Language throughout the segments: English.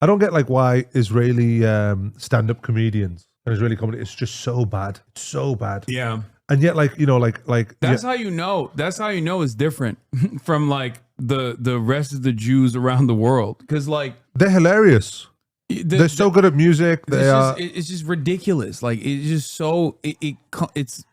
I don't get like why Israeli stand-up comedians and Israeli comedy is just so bad. It's so bad. Yeah. And yet, like, you know, like that's how you know. That's how you know it's different from like the rest of the Jews around the world. Because like they're hilarious. They're so good at music. It's just ridiculous. Like it's just so it's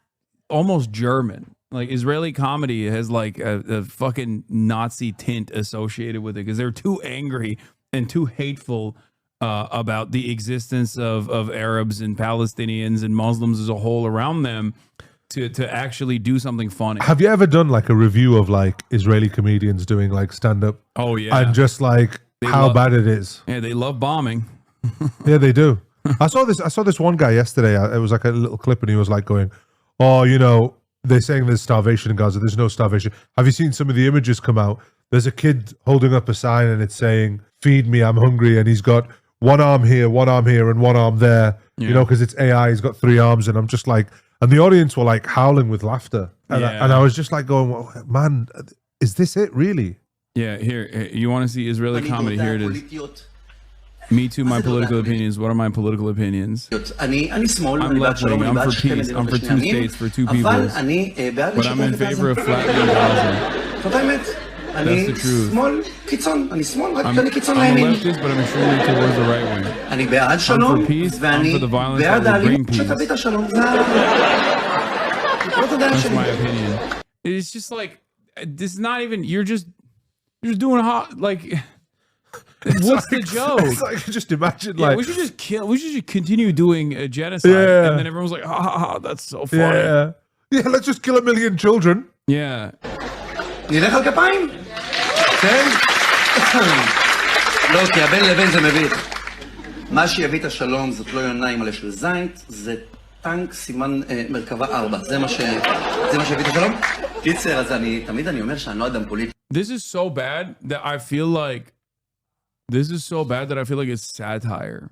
almost German. Like Israeli comedy has like a fucking Nazi tint associated with it because they're too angry and too hateful about the existence of Arabs and Palestinians and Muslims as a whole around them to actually do something funny. Have you ever done like a review of like Israeli comedians doing like stand-up? Oh yeah. And just like how bad it is. Yeah, they love bombing. Yeah, they do. I saw this one guy yesterday. It was like a little clip and he was like going, oh, you know, they're saying there's starvation in Gaza. There's no starvation. Have you seen some of the images come out? There's a kid holding up a sign and it's saying, feed me, I'm hungry. And he's got one arm here, and one arm there, you know, because it's AI. He's got 3 arms. And I'm just like, and the audience were like howling with laughter. And, I was just like going, well, man, is this it really? Yeah, here, you want to see Israeli comedy? Here it is. Me too, my political opinions. What are my political opinions? I'm left-wing. I'm for peace. I'm for 2 states, for 2 peoples. But I'm in favor of flattening Gaza. That's the truth. I'm a leftist, but I'm extremely towards the right wing. I'm for peace. I'm for the violence that will bring peace. That's my opinion. It's just like, this is not even, you're just doing hot, like, what's the joke? It's like, just imagine, like, we should just continue doing a genocide. Yeah. And then everyone's like, ha, that's so funny. Yeah, let's just kill 1 million children. Yeah. נלך על כפיים? כן? לא, כי הבן לבן זה מביך. מה שיביא את השלום זאת לא יונה עם מלא של זית, זה טנק סימן מרכבה 4. זה מה שיביא את השלום? קיצר, אז תמיד אני אומר שאני לא אדם פוליטי. This is so bad that I feel like it's satire.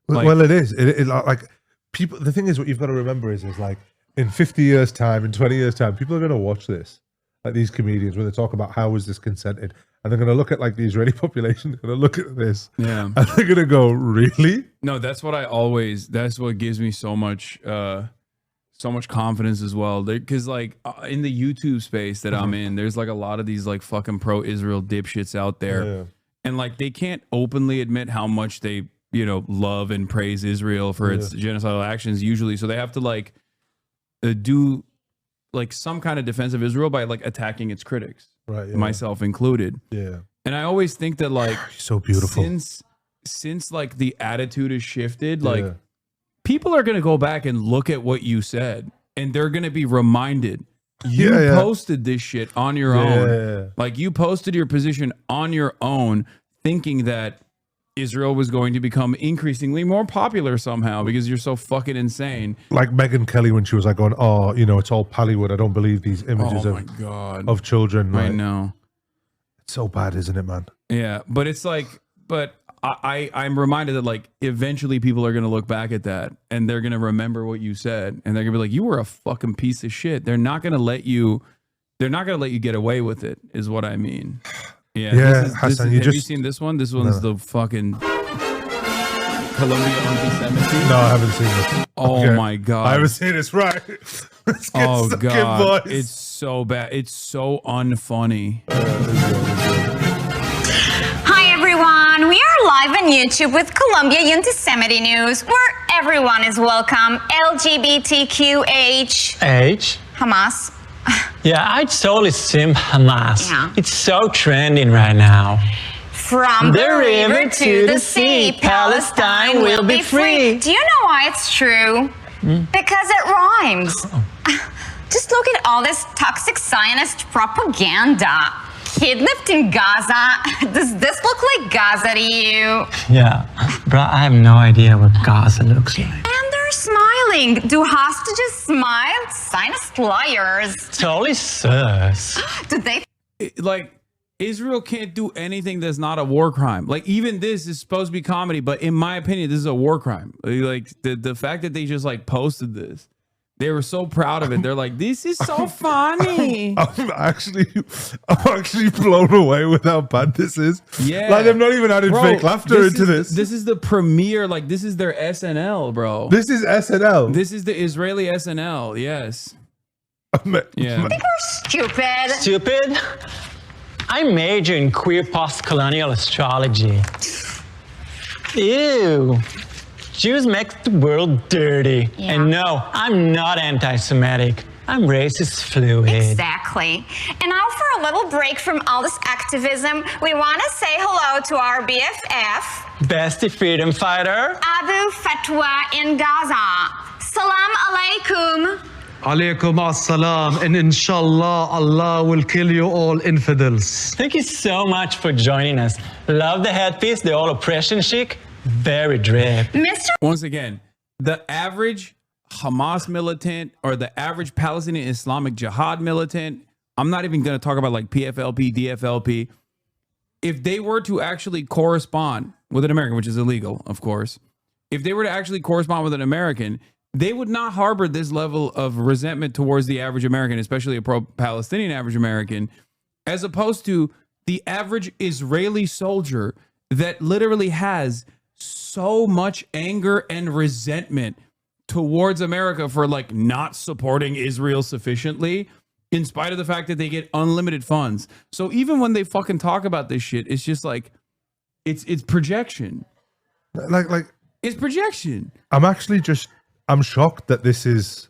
Well, it is. It like people. The thing is, what you've got to remember is like in 50 years' time, in 20 years' time, people are going to watch this. Like these comedians, when they talk about how was this consented, and they're going to look at like the Israeli population, they're going to look at this, and they're going to go, really? No, that's what what gives me so much confidence as well. Because like in the YouTube space that I'm in, there's like a lot of these like fucking pro-Israel dipshits out there, and like they can't openly admit how much they, you know, love and praise Israel for its genocidal actions usually, so they have to like do like some kind of defense of Israel by like attacking its critics, right? Myself included. Yeah. And I always think that like so beautiful since like the attitude has shifted, like people are going to go back and look at what you said and they're going to be reminded you posted this shit on your own. Like you posted your position on your own thinking that Israel was going to become increasingly more popular somehow because you're so fucking insane. Like Megyn Kelly when she was like going, oh, you know, it's all Pallywood. I don't believe these images of children. Right? I know. It's so bad, isn't it, man? Yeah, but it's like, but I'm reminded that like eventually people are going to look back at that and they're going to remember what you said and they're going to be like, you were a fucking piece of shit. They're not going to let you get away with it is what I mean. Yeah, Hasan, have you seen this one? This one's the fucking Colombia anti-Semitism. No, I haven't seen this. Oh my God. I haven't seen this, right? Oh God. It's so bad. It's so unfunny. Hi everyone. We are live on YouTube with Colombia anti-Semitic news where everyone is welcome. LGBTQH. H? Hamas. Yeah, I totally sim Hamas. Yeah. It's so trending right now. From the river to the sea, Palestine will be free. Do you know why it's true? Because it rhymes. Just look at all this toxic Zionist propaganda. Kidnapped in Gaza. Does this look like Gaza to you? Yeah, but I have no idea what Gaza looks like. And they're smiling. Do hostages smile? Zionist liars. Totally sus. Do they? Like, Israel can't do anything that's not a war crime. Like, even this is supposed to be comedy, but in my opinion, this is a war crime. Like, the fact that they just, like, posted this They were so proud of it. They're like, this is so funny. I'm actually blown away with how bad this is. Yeah. Like, they've not even added Bro, fake laughter into this. This is the premiere. Like, this is their SNL, bro. This is SNL. This is the Israeli SNL. Yes. Yeah. I think we're stupid. Stupid? I major in queer post-colonial astrology. Ew. Jews make the world dirty. Yeah. And no, I'm not anti-Semitic. I'm racist fluid. Exactly. And now for a little break from all this activism, we want to say hello to our BFF, Bestie freedom fighter. Abu Fatwa in Gaza. Salam alaikum. Alaykum as-salam, and inshallah, Allah will kill you all infidels. Thank you so much for joining us. Love the headpiece, the old oppression chic. Very drip. Mr. Once again, the average Hamas militant or the average Palestinian Islamic Jihad militant, I'm not even going to talk about like PFLP, DFLP. If they were to actually correspond with an American, which is illegal, of course, if they were to actually correspond with an American, they would not harbor this level of resentment towards the average American, especially a pro-Palestinian average American, as opposed to the average Israeli soldier that literally has so much anger and resentment towards America for like not supporting Israel sufficiently, in spite of the fact that they get unlimited funds. So even when they fucking talk about this shit, it's just like, it's projection. Like It's projection. I'm shocked that this is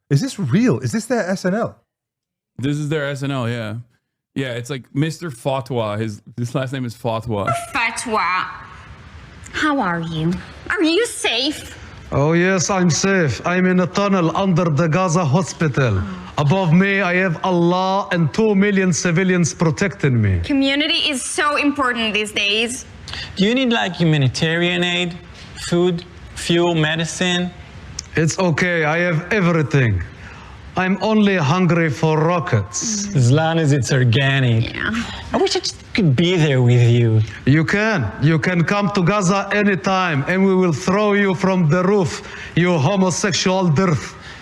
this real? Is this their SNL? This is their SNL, yeah. Yeah, it's like Mr. Fatwa. His last name is Fatwa. Fatwa. How are you? Are you safe? Oh yes, I'm safe. I'm in a tunnel under the Gaza hospital. Above me, I have Allah and 2 million civilians protecting me. Community is so important these days. Do you need like humanitarian aid, food, fuel, medicine? It's okay, I have everything. I'm only hungry for rockets. As long as it's organic. Yeah. I wish I just could be there with you. You can come to Gaza anytime and we will throw you from the roof, you homosexual dirt.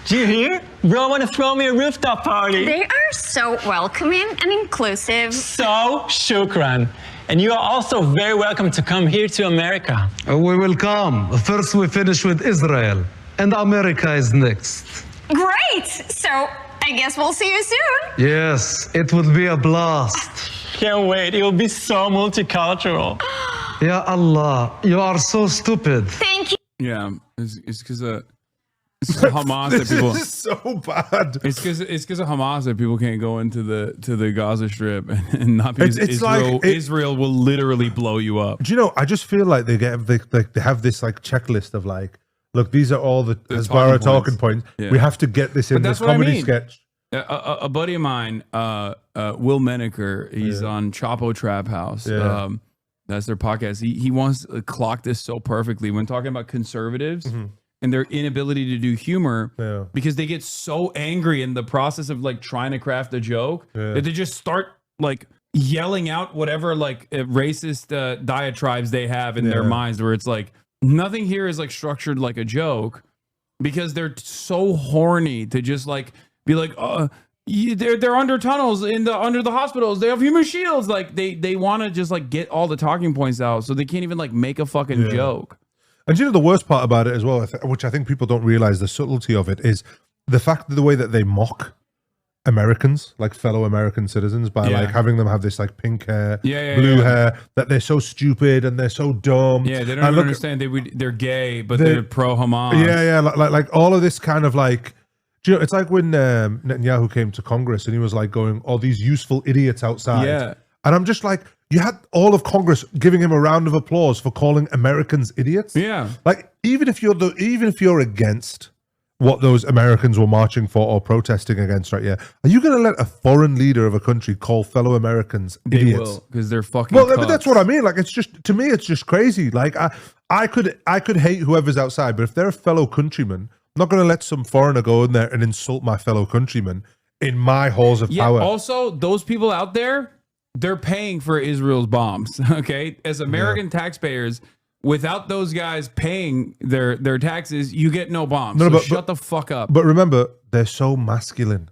Do you hear? Bro, want to throw me a rooftop party. They are so welcoming and inclusive. So, shukran. And you are also very welcome to come here to America. We will come. First we finish with Israel and America is next. Great! So, I guess we'll see you soon. Yes, it would be a blast. Can't wait. It will be so multicultural. Ya Allah, you are so stupid. Thank you. Yeah, it's because of Hamas that This people. is so bad. It's because of Hamas that people can't go into the Gaza Strip and not because It's Israel. like Israel will literally blow you up. Do you know? I just feel like they have this like checklist of like, look, these are all the Hezbollah talking points. Yeah. We have to get this in But this that's what I comedy mean. sketch. A buddy of mine, Will Menaker, he's on Chapo Trap House. Yeah. That's their podcast. He wants to clock this so perfectly when talking about conservatives and their inability to do humor because they get so angry in the process of like trying to craft a joke that they just start like yelling out whatever like racist diatribes they have in their minds, where it's like nothing here is like structured like a joke because they're so horny to just like be like, they're under tunnels under the hospitals. They have human shields. Like they want to just like get all the talking points out, so they can't even like make a fucking joke. And you know the worst part about it as well, which I think people don't realize the subtlety of it, is the fact that the way that they mock Americans, like fellow American citizens, by like having them have this like pink hair, blue hair, that they're so stupid and they're so dumb. Yeah, they don't even understand they're gay, but they're pro Hamas. Yeah, like all of this kind of like. Do you know, it's like when Netanyahu came to Congress and he was like going, "Oh, these useful idiots outside." Yeah. And I'm just like, you had all of Congress giving him a round of applause for calling Americans idiots. Yeah. Like even if you're against what those Americans were marching for or protesting against right here, are you going to let a foreign leader of a country call fellow Americans idiots? They will, because they're fucking. Well, cucks. that's what I mean. Like, it's just, to me, it's just crazy. Like, I could hate whoever's outside, but if they're a fellow countryman, I'm not going to let some foreigner go in there and insult my fellow countrymen in my halls of power. Also, those people out there, they're paying for Israel's bombs. Okay, as American taxpayers, without those guys paying their taxes, you get no bombs. No, so but- shut the fuck up. But remember, they're so masculine.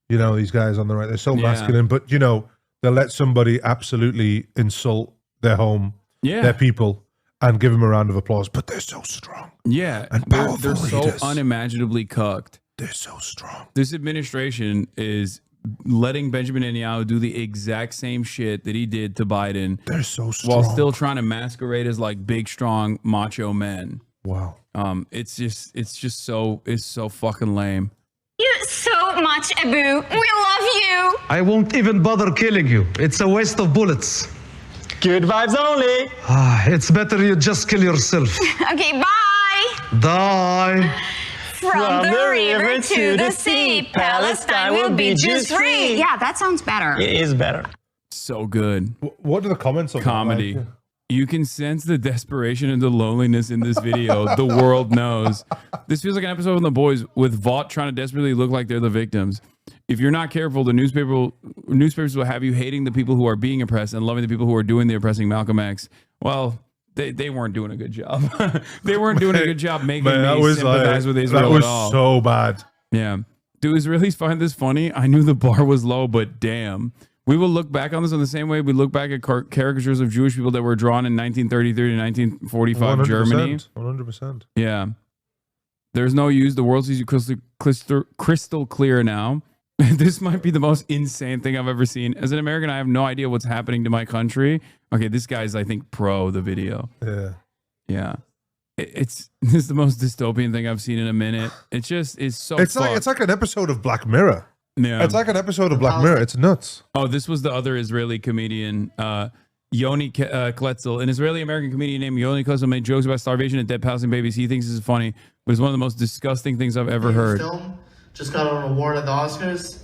You know, these guys on the right, they're so masculine. But, you know, they'll let somebody absolutely insult their home, their people, and give them a round of applause. But they're so strong. Yeah. And They're so leaders. unimaginably cucked. They're so strong. This administration is letting Benjamin Netanyahu do the exact same shit that he did to Biden. They're so strong. While still trying to masquerade as like big, strong, macho men. Wow. It's so fucking lame. You so much, Abu. We love you. I won't even bother killing you. It's a waste of bullets. Good vibes only. It's better you just kill yourself. Okay, bye. Die. From the river to the sea, Palestine will be Jews-free. Yeah, that sounds better. It is better. So good. What are the comments on that Comedy. like? You can sense the desperation and the loneliness in this video. The world knows. This feels like an episode of The Boys with Vought trying to desperately look like they're the victims. If you're not careful, the newspapers will have you hating the people who are being oppressed and loving the people who are doing the oppressing Malcolm X. Well, they weren't doing a good job. They weren't doing a good job making me sympathize with Israel that was at all. so bad. Yeah. Do Israelis find this funny? I knew the bar was low, but damn. We will look back on this in the same way we look back at caricatures of Jewish people that were drawn in 1933 to 1945 Germany. 100%. Yeah. There's no use. The world sees you crystal clear now. This might be the most insane thing I've ever seen. As an American, I have no idea what's happening to my country. Okay, this guy's, I think, pro the video. Yeah. Yeah. This is the most dystopian thing I've seen in a minute. It's so It's like an episode of Black Mirror. Yeah. It's like an episode of Black Mirror. It's nuts. Oh, this was the other Israeli comedian, Yoni Kletzel. An Israeli-American comedian named Yoni Kletzel made jokes about starvation and dead Palestinian babies. He thinks this is funny, but it's one of the most disgusting things I've ever heard. Film just got an award at the Oscars.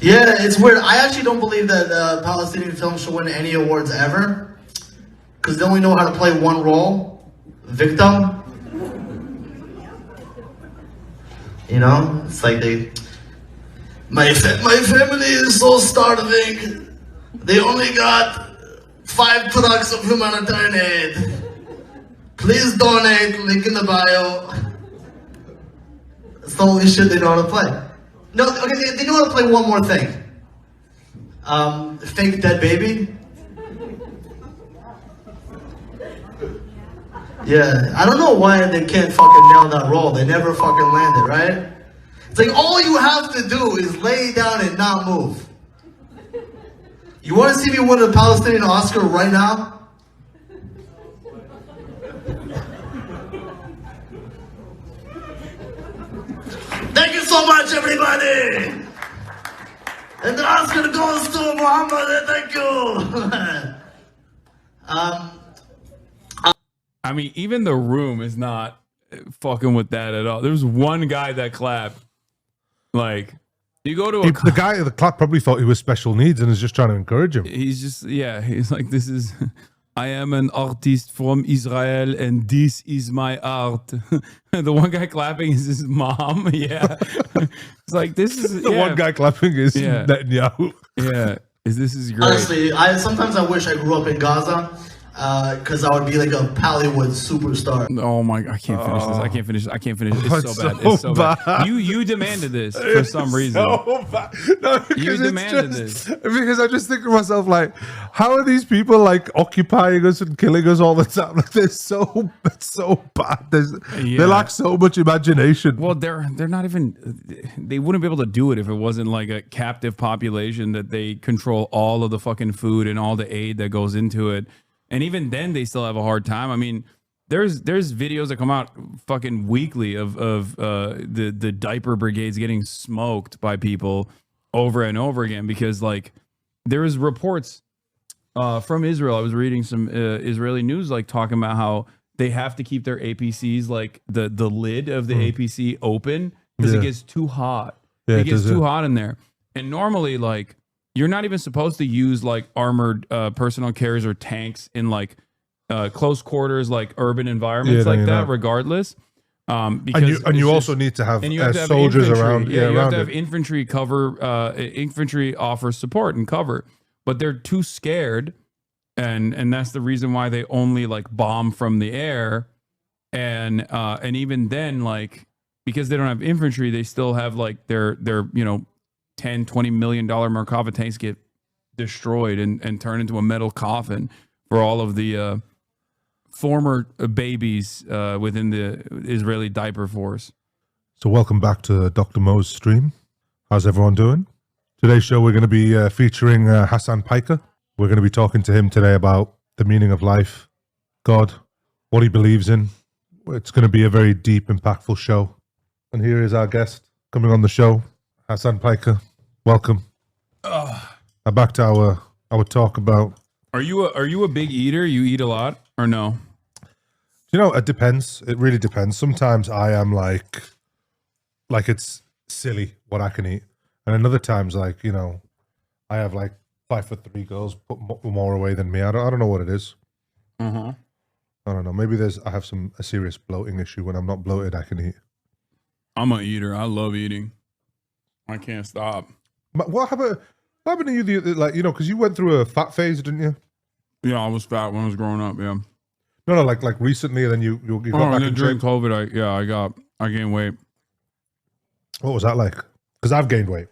Yeah, it's weird. I actually don't believe that Palestinian films should win any awards ever, because they only know how to play one role, victim. You know, it's like my family is so starving. They only got 5 trucks of humanitarian aid. Please donate. Link in the bio. That's the only shit they know how to play. No, okay, they know how to play one more thing. Fake dead baby. Yeah, I don't know why they can't fucking nail that role. They never fucking landed, right? It's like all you have to do is lay down and not move. You want to see me win a Palestinian Oscar right now? Thank you so much, everybody! And the Oscar goes to Mohammed, thank you! I mean, even the room is not fucking with that at all. There was one guy that clapped. Like, you go to The guy at the clap probably thought he was special needs and is just trying to encourage him. he's just, he's like, this is, I am an artist from Israel and this is my art. The one guy clapping is his mom. Yeah. It's like, this is, The one guy clapping is Netanyahu. Yeah. This is great. Honestly, sometimes I wish I grew up in Gaza, because I would be like a Hollywood superstar. Oh my! I can't finish this. I can't finish. It's so bad. It's so bad. You demanded this for some reason. So bad. No, You demanded this. Because I just think to myself, like, how are these people like occupying us and killing us all the time? Like, it's so bad. They lack so much imagination. Well, they're not even. They wouldn't be able to do it if it wasn't like a captive population that they control all of the fucking food and all the aid that goes into it. And even then, they still have a hard time. I mean, there's videos that come out fucking weekly of the diaper brigades getting smoked by people over and over again because, like, there is reports from Israel. I was reading some Israeli news, like, talking about how they have to keep their APCs, like the lid of the APC open because it gets too hot. It gets too hot in there. And normally, like, you're not even supposed to use like armored personal carriers or tanks in like close quarters, like urban environments like that, regardless. Because you also need to have, soldiers infantry. around. Yeah, you have to have it. infantry cover. Infantry offers support and cover, but they're too scared and that's the reason why they only like bomb from the air, and even then, like, because they don't have infantry, they still have like their 10-20 million dollar Merkava tanks get destroyed and turned into a metal coffin for all of the former babies within the Israeli diaper force. So welcome back to Dr. Mo's stream. How's everyone doing? Today's show, we're going to be featuring Hasan Piker. We're going to be talking to him today about the meaning of life, God, what he believes in. It's going to be a very deep, impactful show. And here is our guest coming on the show, Hasan Piker. Welcome. Back to our talk about. Are you a big eater? You eat a lot or no? You know, it depends. It really depends. Sometimes I am like it's silly what I can eat, and another times, like, you know, I have like 5'3" girls put more away than me. I don't know what it is. I don't know. Maybe I have a serious bloating issue. When I'm not bloated, I can eat. I'm an eater. I love eating. I can't stop. But what happened to you? Like, you know, because you went through a fat phase, didn't you? Yeah, I was fat when I was growing up. Yeah. No, like recently, and then you got back in during shape. COVID. I gained weight. What was that like? Because I've gained weight.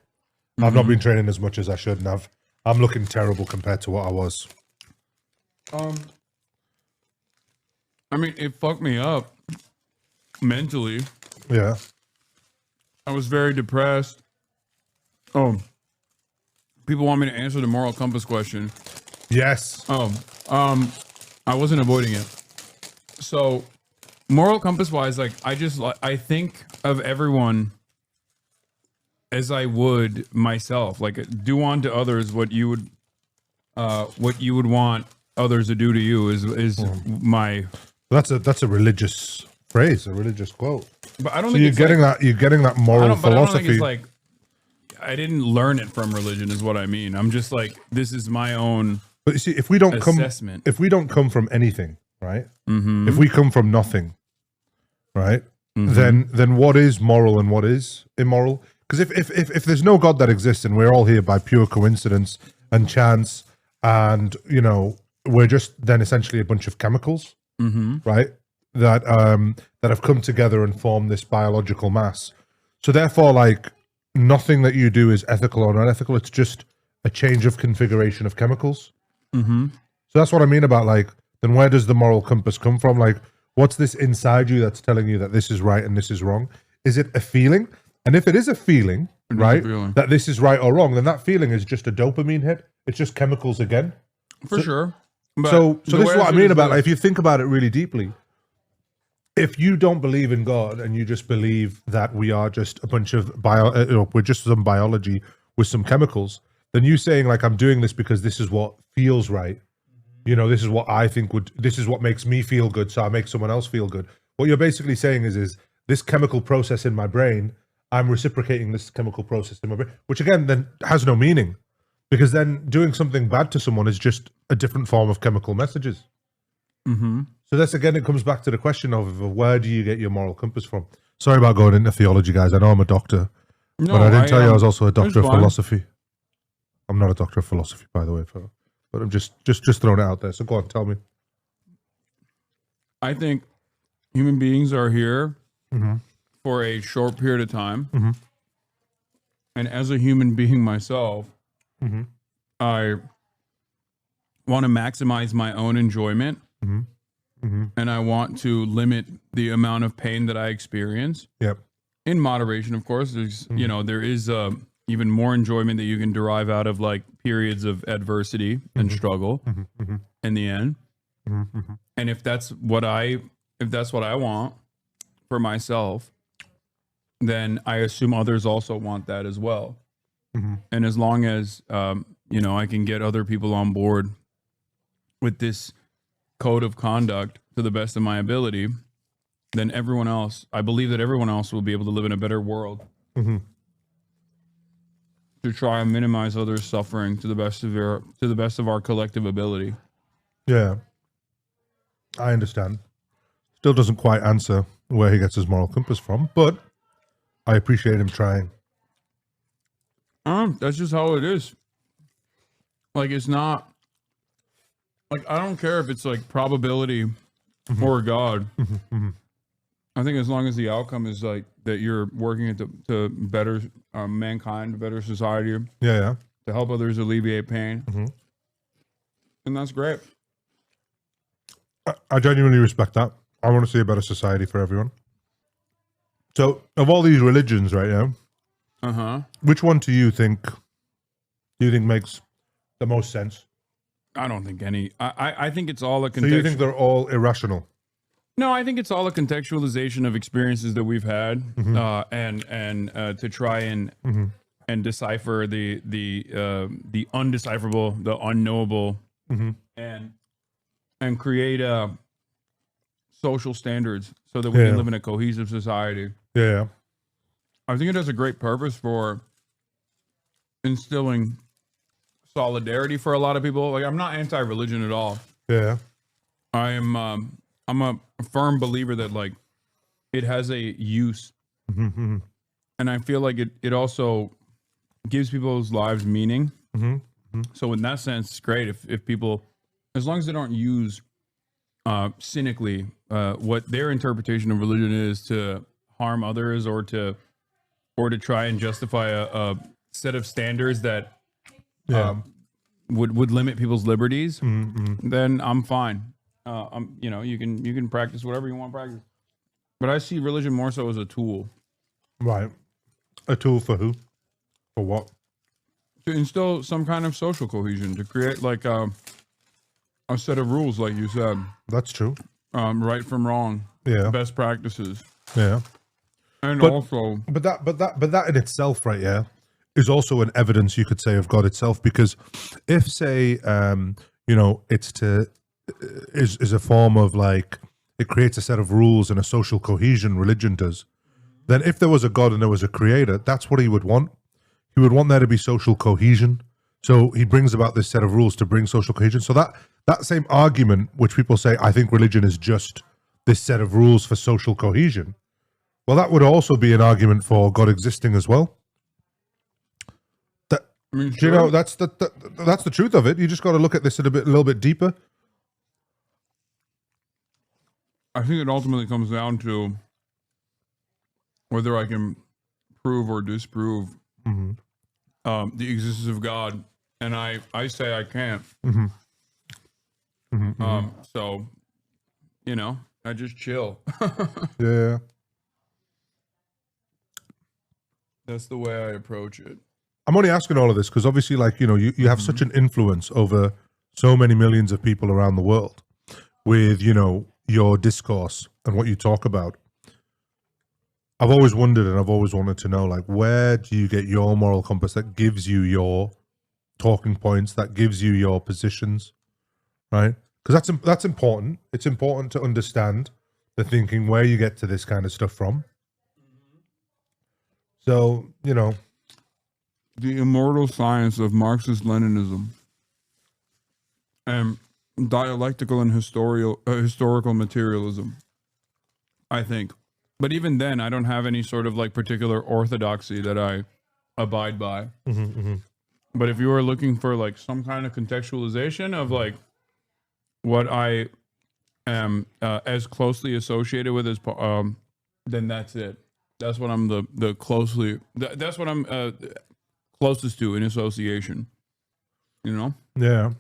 I've not been training as much as I should, and I'm looking terrible compared to what I was. I mean, it fucked me up mentally. Yeah. I was very depressed. Oh, people want me to answer the moral compass question. Yes. I wasn't avoiding it. So, moral compass wise, like, I think of everyone as I would myself. Like, do unto others what you would want others to do to you is my. That's a religious phrase, a religious quote. But I don't So think you're getting that moral But I don't think philosophy. it's like, I didn't learn it from religion, is what I mean. I'm just like, this is my own. But you see, if we don't assessment. come from anything, right? If we come from nothing, right? Then what is moral and what is immoral? Because if there's no God that exists and we're all here by pure coincidence and chance, and, you know, we're just then essentially a bunch of chemicals, right? That have come together and formed this biological mass. So therefore, like, nothing that you do is ethical or unethical. It's just a change of configuration of chemicals. So that's what I mean about, like, then where does the moral compass come from? Like, what's this inside you that's telling you that this is right and this is wrong? Is it a feeling? And if it is a feeling, right, that this is right or wrong, then that feeling is just a dopamine hit. It's just chemicals again. For sure. But So this is what I mean about, like, like, if you think about it really deeply, if you don't believe in God and you just believe that we are just a bunch of we're just some biology with some chemicals, then you saying, like, I'm doing this because this is what feels right. You know, this is what I think this is what makes me feel good, so I make someone else feel good. What you're basically saying is this chemical process in my brain, I'm reciprocating this chemical process in my brain, which again then has no meaning, because then doing something bad to someone is just a different form of chemical messages. So that's, again, it comes back to the question of where do you get your moral compass from? Sorry about going into theology, guys. I know I'm a doctor, but I didn't tell you I was also a doctor of philosophy. I'm not a doctor of philosophy, by the way, but I'm just throwing it out there. So go on, tell me. I think human beings are here for a short period of time. And as a human being myself, I want to maximize my own enjoyment. And I want to limit the amount of pain that I experience. Yep. In moderation, of course. There's, you know, there is even more enjoyment that you can derive out of, like, periods of adversity and struggle in the end. And if that's what I want for myself, then I assume others also want that as well. And as long as, you know, I can get other people on board with this code of conduct to the best of my ability, then everyone else, I believe that everyone else will be able to live in a better world. To try and minimize others' suffering to the best of our collective ability. Yeah, I understand. Still doesn't quite answer where he gets his moral compass from, but I appreciate him trying. That's just how it is. Like, it's not like, I don't care if it's like probability or God. I think as long as the outcome is like that you're working to better mankind, better society, Yeah. to help others alleviate pain. And that's great. I genuinely respect that. I want to see a better society for everyone. So, of all these religions right now, which one do you think makes the most sense? I don't think any. I think it's all a So you think they're all irrational? No, I think it's all a contextualization of experiences that we've had, and to try and decipher the undecipherable, the unknowable, and create social standards so that we can live in a cohesive society. Yeah. I think it has a great purpose for instilling solidarity for a lot of people. Like, I'm not anti-religion at all. Yeah. I'm a firm believer that like it has a use, and I feel like it also gives people's lives meaning. So in that sense, it's great if people, as long as they don't use cynically what their interpretation of religion is to harm others or to try and justify a set of standards that would limit people's liberties, then I'm fine. You know, you can practice whatever you want to practice, but I see religion more so as a tool. Right. A tool for who? For what? To instill some kind of social cohesion, to create like a set of rules, like you said. That's true. Right from wrong. Yeah. Best practices. Yeah. And But- also, But that in itself, right? Yeah, is also an evidence, you could say, of God itself. Because if, say, it's is a form of like, it creates a set of rules and a social cohesion. Religion does. Then, if there was a God and there was a creator, that's what he would want. He would want there to be social cohesion. So he brings about this set of rules to bring social cohesion. So that same argument, which people say, I think religion is just this set of rules for social cohesion. Well, that would also be an argument for God existing as well. That, I mean, you know, that's the truth of it. You just got to look at this a little bit deeper. I think it ultimately comes down to whether I can prove or disprove the existence of God, and I say I can't. So, you know, I just chill. Yeah. That's the way I approach it. I'm only asking all of this because obviously, like, you know, you have such an influence over so many millions of people around the world with, you know, your discourse and what you talk about. I've always wondered and I've always wanted to know, like, where do you get your moral compass that gives you your talking points, that gives you your positions, right? Because that's important. It's important to understand the thinking, where you get to this kind of stuff from. So, you know. The immortal science of Marxist-Leninism and dialectical and historical materialism, I think. But even then, I don't have any sort of like particular orthodoxy that I abide by. But if you are looking for like some kind of contextualization of like what I am as closely associated with as, then that's it. That's what I'm that's what I'm closest to in association. You know? Yeah.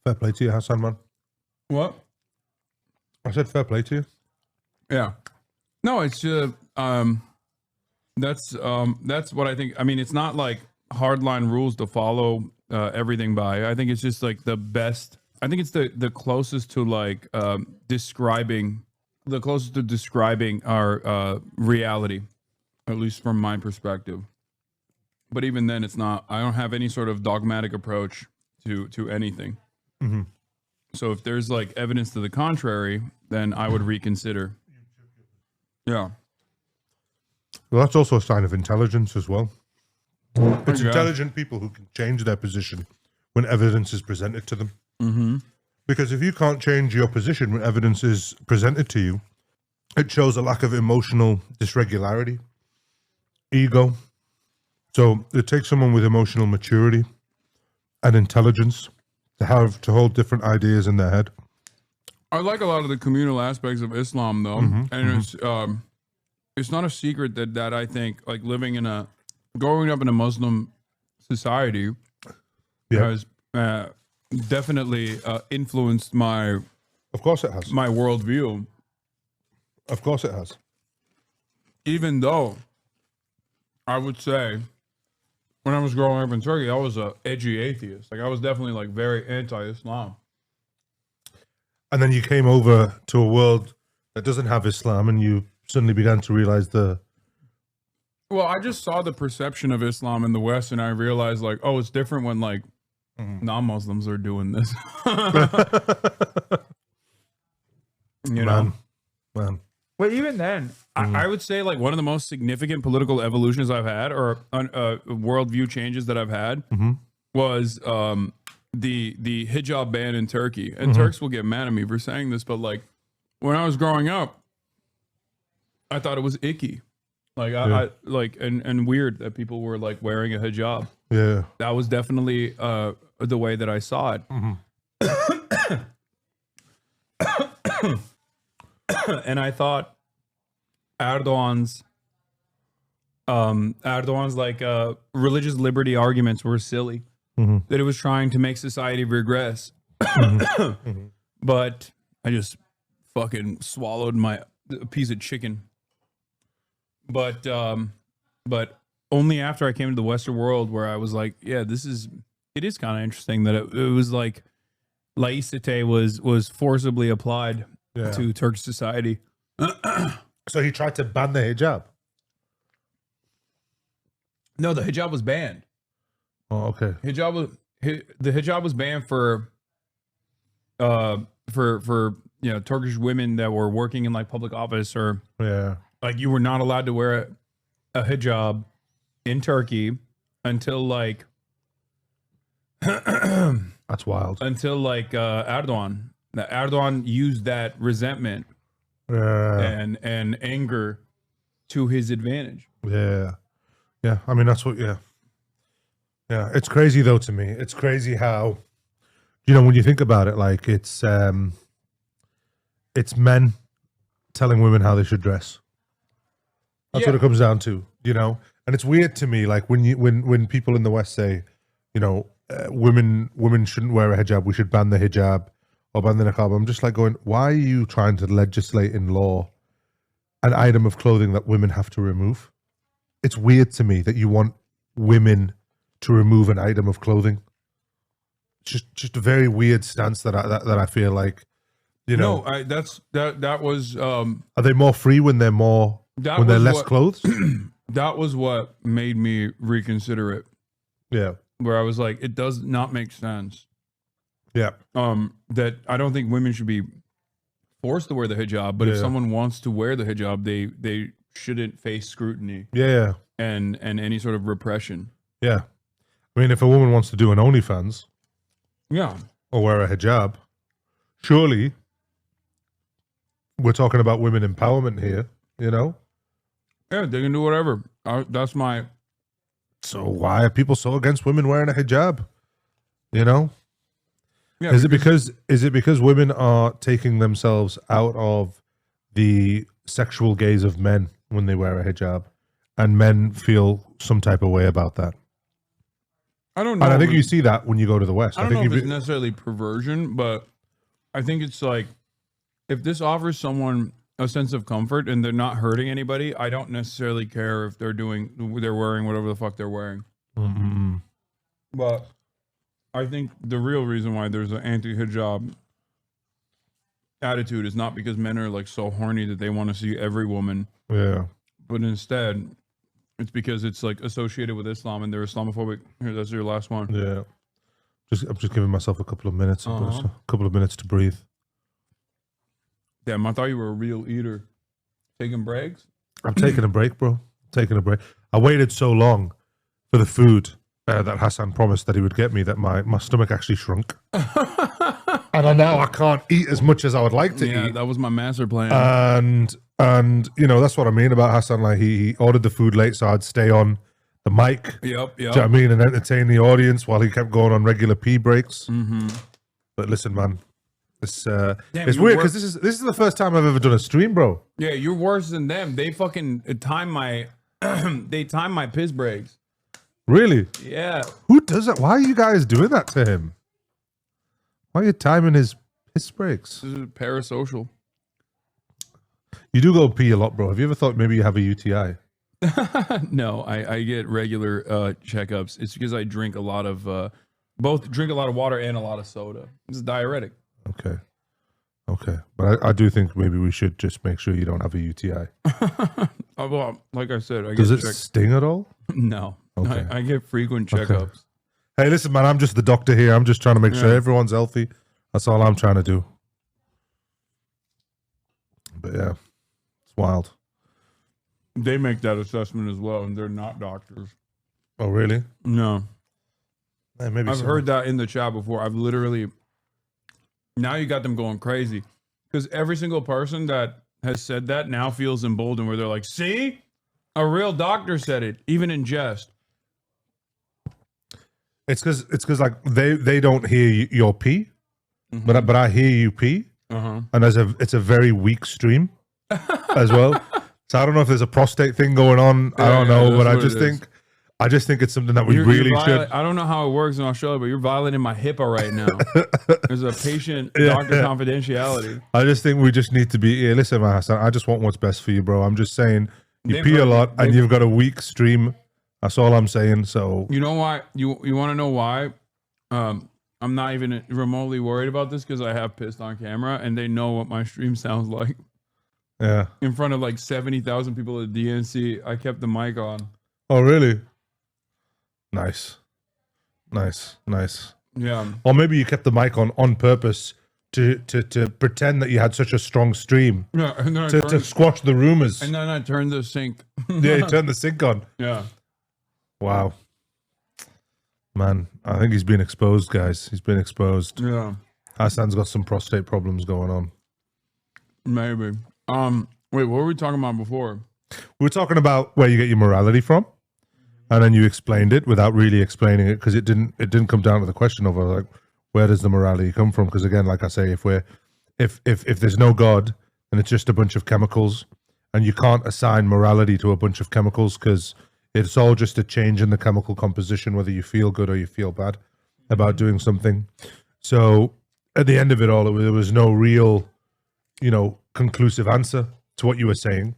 Fair play to you, Hasan, man. What? I said fair play to you. Yeah. No, it's that's what I think. I mean, it's not like hardline rules to follow everything by. I think it's just like the best. I think it's the closest to like describing our reality, at least from my perspective. But even then, it's not. I don't have any sort of dogmatic approach to anything. So if there's like evidence to the contrary, then I would reconsider. Yeah. Well, that's also a sign of intelligence as well. It's Yeah. intelligent people who can change their position when evidence is presented to them. Because if you can't change your position when evidence is presented to you, it shows a lack of emotional dysregularity, ego. So it takes someone with emotional maturity and intelligence to hold different ideas in their head. I like a lot of the communal aspects of Islam, though, and it's not a secret that I think like growing up in a Muslim society has definitely influenced my. Of course, it has. My worldview. Of course, it has. Even though I would say, when I was growing up in Turkey, I was a edgy atheist. Like I was definitely like very anti-Islam. And then you came over to a world that doesn't have Islam, and you suddenly began to realize Well, I just saw the perception of Islam in the West, and I realized like, oh, it's different when like non-Muslims are doing this. You know, man. Well, even then, I would say like one of the most significant political evolutions I've had, or worldview changes that I've had, was the hijab ban in Turkey. And Turks will get mad at me for saying this, but like when I was growing up, I thought it was icky, like I like and weird that people were like wearing a hijab. Yeah, that was definitely the way that I saw it. And I thought Erdogan's like religious liberty arguments were silly. That it was trying to make society regress. But I just fucking swallowed my piece of chicken. But only after I came to the Western world where I was like, yeah, it is kind of interesting that it was like laicite was forcibly applied to Turkish society. So he tried to ban the hijab? No, the hijab was banned. Oh, okay. The hijab was banned for Turkish women that were working in like public office, or like you were not allowed to wear a hijab in Turkey until like that's wild. Until like Erdogan. Now, Erdogan used that resentment and anger to his advantage. Yeah. I mean, that's what. Yeah. It's crazy though to me. It's crazy how, when you think about it, like it's men telling women how they should dress. That's what it comes down to, And it's weird to me, like when people in the West say, women shouldn't wear a hijab, we should ban the hijab or ban the niqab. I'm just like going, why are you trying to legislate in law an item of clothing that women have to remove? It's weird to me that you want women to remove an item of clothing. Just a very weird stance that I feel like, No, that was. Are they more free when they're less clothed? That was what made me reconsider it. Yeah, where I was like, it does not make sense. Yeah. That I don't think women should be forced to wear the hijab, but if someone wants to wear the hijab, they shouldn't face scrutiny. Yeah. And any sort of repression. Yeah. I mean, if a woman wants to do an OnlyFans, or wear a hijab, surely we're talking about women empowerment here, Yeah, they can do whatever. That's my. So why are people so against women wearing a hijab? Yeah, is it because women are taking themselves out of the sexual gaze of men when they wear a hijab, and men feel some type of way about that? I don't know. And I think you see that when you go to the West. I don't know if it's necessarily perversion, but I think it's like, if this offers someone a sense of comfort and they're not hurting anybody, I don't necessarily care if they're wearing whatever the fuck they're wearing. But I think the real reason why there's an anti-hijab attitude is not because men are like so horny that they want to see every woman. Yeah. But instead, it's because it's like associated with Islam and they're Islamophobic. Here, that's your last one. Yeah. I'm just giving myself a couple of minutes. A couple of minutes to breathe. Damn, I thought you were a real eater. Taking breaks? I'm taking a break, bro. Taking a break. I waited so long for the food that Hasan promised that he would get me that my stomach actually shrunk. And now I can't eat as much as I would like to eat. Yeah, that was my master plan. And that's what I mean about Hasan. Like he ordered the food late, so I'd stay on the mic. Yep, Do you know yep. what I mean? And entertain the audience while he kept going on regular pee breaks. Mm-hmm. But listen, man, it's Damn, it's you weird work- because this is the first time I've ever done a stream, bro. Yeah, you're worse than them. They fucking time my they time my piss breaks. Really? Yeah. Who does that? Why are you guys doing that to him? Why are you timing his breaks? This is parasocial. You do go pee a lot, bro. Have you ever thought maybe you have a UTI? No, I get regular checkups. It's because I drink a lot of both drink a lot of water and a lot of soda. It's diuretic. Okay. But I do think maybe we should just make sure you don't have a UTI. Well, like I said, I Does get it sting at all? No. Okay. I get frequent Okay. checkups. Hey, listen, man, I'm just the doctor here. I'm just trying to make sure everyone's healthy. That's all I'm trying to do. But yeah, it's wild. They make that assessment as well, and they're not doctors. Oh, really? No. Maybe I've so. heard that in the chat before. I've literally now you got them going crazy because every single person that has said that now feels emboldened where they're like, see, a real doctor said it, even in jest. It's because like they don't hear your pee, Mm-hmm. but I hear you pee, and it's a very weak stream as well. So I don't know if there's a prostate thing going on. I don't know, that's but what it I just think it's something that we You're really should. I don't know how it works in Australia, but you're violating my HIPAA right now. There's a patient-doctor confidentiality. I just think we just need to be. Yeah, listen, man, Hasan, I just want what's best for you, bro. I'm just saying you They've pee a heard- lot and you've got a weak stream. That's all I'm saying. So You know why? You want to know why? I'm not even remotely worried about this because I have pissed on camera and they know what my stream sounds like. yeah. In front of like 70,000 people at DNC, I kept the mic on. Oh, really? Nice. Yeah. Or maybe you kept the mic on purpose to pretend that you had such a strong stream Yeah. And then I to turned, squash the rumors. and then I turned the sink. Yeah, you turned the sink on. Yeah. Wow. Man, I think he's been exposed, guys. He's been exposed. Yeah. Hasan's got some prostate problems going on. Maybe. Wait, what were we talking about before? We were talking about where you get your morality from, and then you explained it without really explaining it because it didn't come down to the question of like where does the morality come from? Because again, like I say, if there's no God, then it's just a bunch of chemicals, and you can't assign morality to a bunch of chemicals because it's all just a change in the chemical composition, whether you feel good or you feel bad about doing something. So at the end of it all, there was no real, conclusive answer to what you were saying,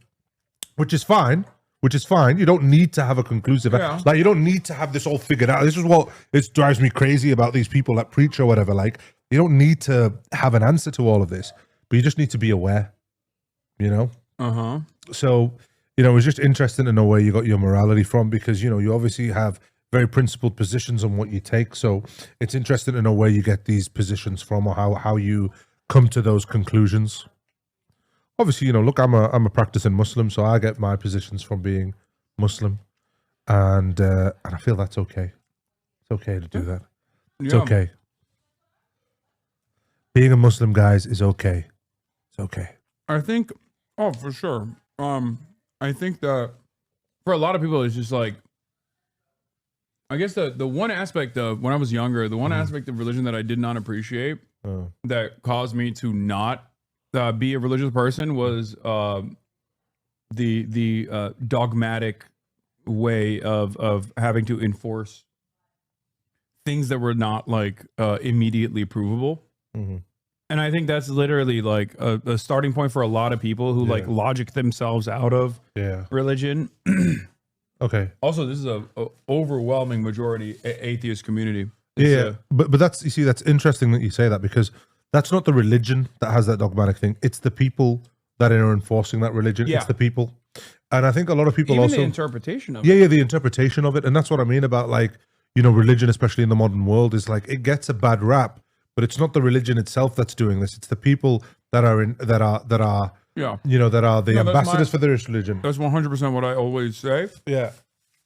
which is fine. You don't need to have a conclusive, like you don't need to have this all figured out. This is what it drives me crazy about these people that preach or whatever. Like you don't need to have an answer to all of this, but you just need to be aware, So, it was just interesting to know where you got your morality from because, you obviously have very principled positions on what you take. So it's interesting to know where you get these positions from or how you come to those conclusions. Obviously, look, I'm a practicing Muslim, so I get my positions from being Muslim. And I feel that's okay. It's okay to do that. It's Yeah. okay. Being a Muslim, guys, is okay. It's okay. I think, for sure. I think that for a lot of people, it's just like, I guess the one aspect of when I was younger, the one aspect of religion that I did not appreciate that caused me to not be a religious person was the dogmatic way of having to enforce things that were not like immediately provable. And I think that's literally like a starting point for a lot of people who like logic themselves out of religion. Okay. Also, this is a overwhelming majority atheist community. But that's, you see, that's interesting that you say that because that's not the religion that has that dogmatic thing. It's the people that are enforcing that religion. Yeah. It's the people. And I think a lot of people Even also... the interpretation of it. Yeah, the interpretation of it. And that's what I mean about like, religion, especially in the modern world, is like it gets a bad rap, but it's not the religion itself that's doing this. It's the people that are the ambassadors for this religion. That's 100% what I always say. Yeah.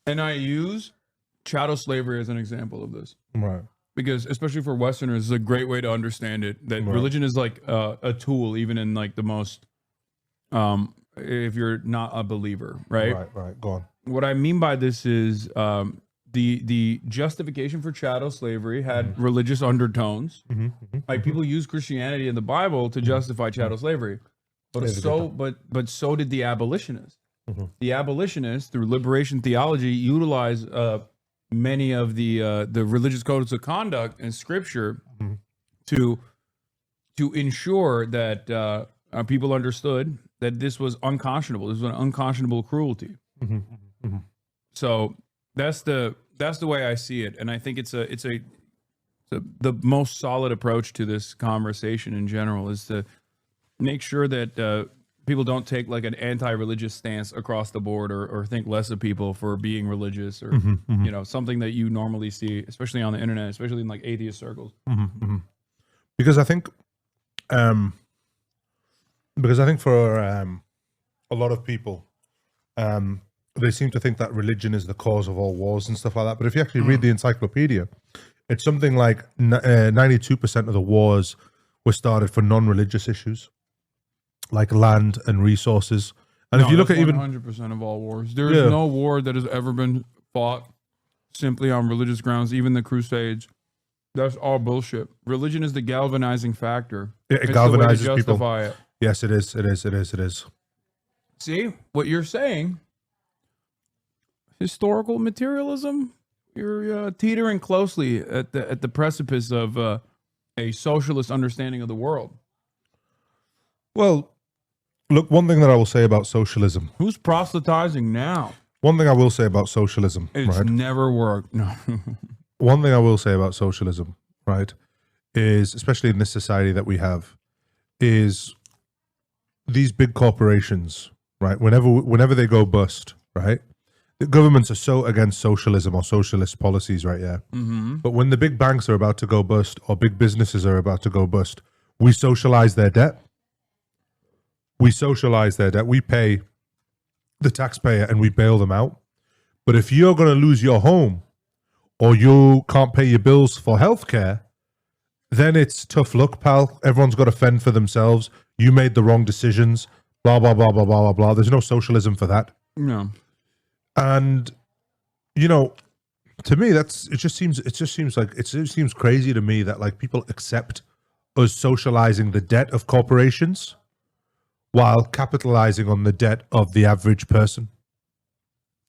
And I use chattel slavery as an example of this. Right. Because especially for Westerners, it's a great way to understand it. That religion is like a tool, even in like the most, if you're not a believer, right? Right. Go on. what I mean by this is the justification for chattel slavery had religious undertones. Like people use Christianity and the Bible to justify chattel slavery, but so did the abolitionists. The abolitionists, through liberation theology, utilize many of the religious codes of conduct and scripture to ensure that people understood that this was unconscionable. This was an unconscionable cruelty. So that's the way I see it, and I think it's the most solid approach to this conversation in general is to make sure that people don't take like an anti-religious stance across the board, or think less of people for being religious, or you know, something that you normally see, especially on the internet, especially in like atheist circles. Because I think for a lot of people, they seem to think that religion is the cause of all wars and stuff like that. But if you actually read the encyclopedia, it's something like 92% of the wars were started for non-religious issues, like land and resources. And if you look at even 100% of all wars, there is no war that has ever been fought simply on religious grounds. Even the Crusades, that's all bullshit. Religion is the galvanizing factor. It galvanizes people. It. Yes, it is. It is. It is. It is. See what you're saying? Historical materialism. You're teetering closely at the precipice of a socialist understanding of the world. Well, look, one thing that I will say about socialism. Who's proselytizing now? One thing I will say about socialism. It's never worked. No. One thing I will say about socialism, right, is, especially in this society that we have, is these big corporations, right, whenever they go bust, right, the governments are so against socialism or socialist policies, right, but when the big banks are about to go bust or big businesses are about to go bust, we socialize their debt. We socialize their debt. We pay the taxpayer and we bail them out. But if you're going to lose your home, or you can't pay your bills for healthcare, then it's tough luck, pal. Everyone's got to fend for themselves. You made the wrong decisions. Blah blah blah blah blah blah blah. There's no socialism for that. No. And you know, to me, it just seems crazy to me that like people accept us socializing the debt of corporations while capitalizing on the debt of the average person.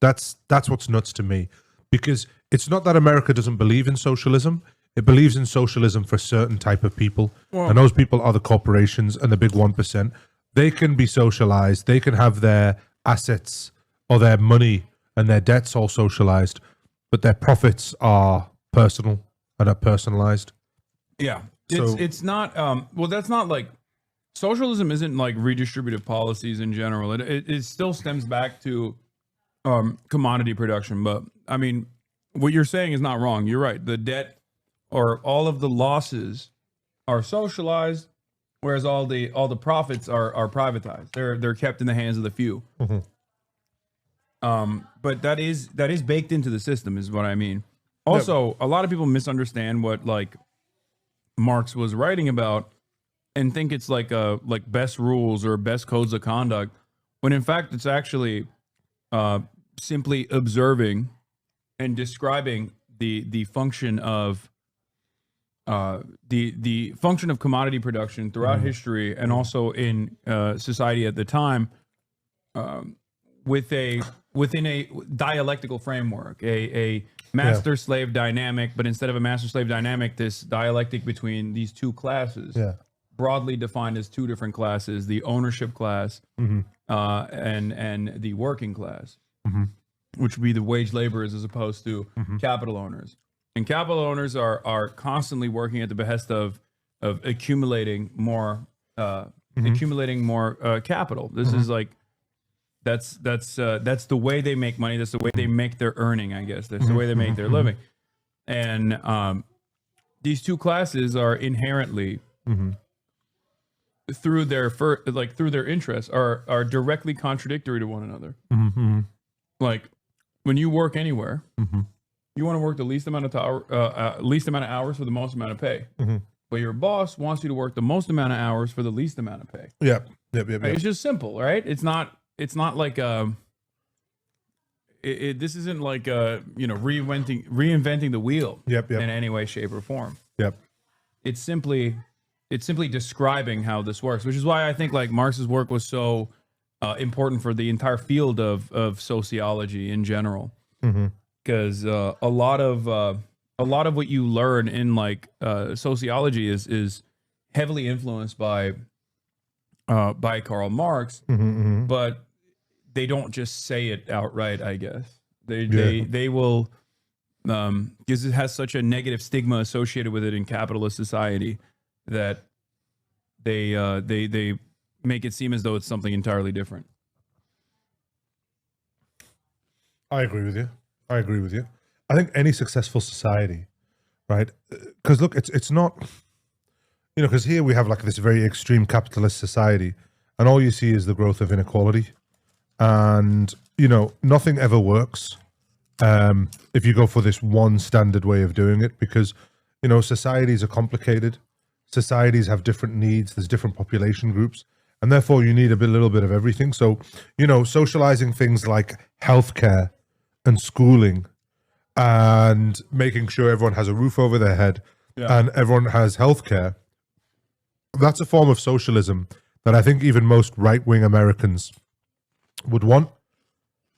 That's what's nuts to me, because it's not that America doesn't believe in socialism. It believes in socialism for a certain type of people. Well, and those people are the corporations and the big 1%. They can be socialized. They can have their assets or their money and their debts all socialized, but their profits are personal and are personalized. Yeah. It's not, well, that's not like, socialism isn't like redistributive policies in general. It still stems back to commodity production. But I mean, what you're saying is not wrong. You're right. The debt or all of the losses are socialized, whereas all the profits are privatized. They're kept in the hands of the few. But that is baked into the system, is what I mean. Also, a lot of people misunderstand what like Marx was writing about and think it's like best rules or best codes of conduct, when in fact it's actually simply observing and describing the function of the function of commodity production throughout history, and also in society at the time, within a dialectical framework, a master-slave dynamic, but instead of a master-slave dynamic, this dialectic between these two classes, broadly defined as two different classes: the ownership class and the working class, which would be the wage laborers as opposed to capital owners. And capital owners are constantly working at the behest of accumulating more capital. This is like that's the way they make money. That's the way they make their earning, I guess. That's the way they make their living. And these two classes are inherently through their interests are directly contradictory to one another. Like when you work anywhere, you want to work the least amount of hours for the most amount of pay. But your boss wants you to work the most amount of hours for the least amount of pay. Yep. It's just simple, right? It's not like this isn't like reinventing the wheel. Yep. In any way, shape, or form. Yep. It's simply describing how this works, which is why I think like Marx's work was so important for the entire field of sociology in general, because a lot of what you learn in like sociology is heavily influenced by Karl Marx, but they don't just say it outright. I guess they will, because it has such a negative stigma associated with it in capitalist society that they make it seem as though it's something entirely different. I agree with you. I think any successful society, right? Because look, it's not, because here we have like this very extreme capitalist society, and all you see is the growth of inequality, and nothing ever works if you go for this one standard way of doing it, because societies are complicated. Societies have different needs. There's different population groups, and therefore you need a little bit of everything. So, socializing things like healthcare and schooling and making sure everyone has a roof over their head and everyone has healthcare, that's a form of socialism that I think even most right-wing Americans would want.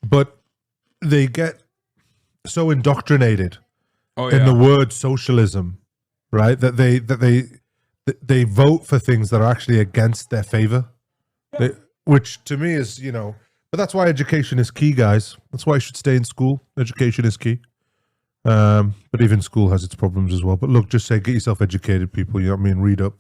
But they get so indoctrinated in the word socialism, right, that they vote for things that are actually against their favor, which to me is, but that's why education is key, guys. That's why you should stay in school. Education is key. But even school has its problems as well. But look, just say, get yourself educated, people. You know what I mean? Read up.